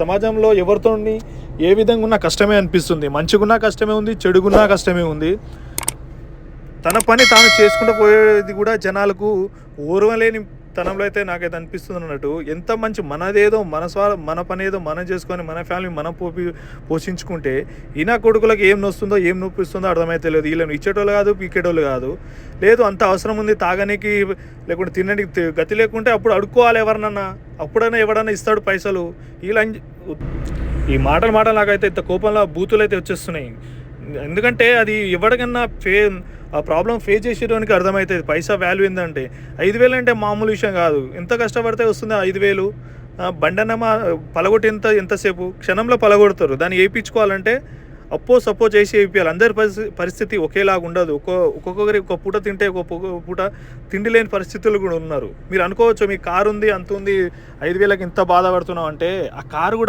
సమాజంలో ఎవరితోని ఏ విధంగా ఉన్నా కష్టమే అనిపిస్తుంది. మంచిగున్నా కష్టమే ఉంది, చెడుగున్నా కష్టమే ఉంది. తన పని తాను చేసుకుంటూ పోయేది కూడా జనాలకు ఓర్వలేని తనంలో అయితే నాకైతే అనిపిస్తుంది అన్నట్టు. ఎంత మంచి మనదేదో మన పని ఏదో మనం చేసుకొని మన ఫ్యామిలీ మనం పోషించుకుంటే ఈయన కొడుకులకు ఏం నొస్తుందో ఏం నొప్పిస్తుందో అర్థమైతే లేదు. వీళ్ళని ఇచ్చేటోళ్ళు కాదు, పీకేటోళ్ళు కాదు. లేదు అంత అవసరం ఉంది తాగడానికి లేకుంటే తినడానికి గతి లేకుంటే అప్పుడు అడుక్కోవాలి ఎవరినన్నా, అప్పుడైనా ఎవడన్నా ఇస్తాడు పైసలు. ఇలా ఈ మాటలు నాకైతే ఇంత కోపంలో బూతులు అయితే వచ్చేస్తున్నాయి. ఎందుకంటే అది ఎవరికన్నా ఆ ప్రాబ్లం ఫేస్ చేసేటానికి అర్థమవుతుంది పైసా వాల్యూ ఏంటంటే. 5,000 అంటే మామూలు విషయం కాదు. ఎంత కష్టపడితే వస్తుంది 5,000. బండన్నమా ఎంతసేపు క్షణంలో పలగొడతారు. దాన్ని వేయించుకోవాలంటే సపో చేసి వేయించాలి. అందరి పరిస్థితి ఒకేలాగా ఉండదు. ఒక్కొక్కరికి ఒక పూట తింటే ఒక్కొక్క పూట తిండి లేని పరిస్థితులు కూడా ఉన్నారు. మీరు అనుకోవచ్చు మీ కారు ఉంది, అంత ఉంది, 5,000కి ఇంత బాధపడుతున్నాం అంటే ఆ కారు కూడా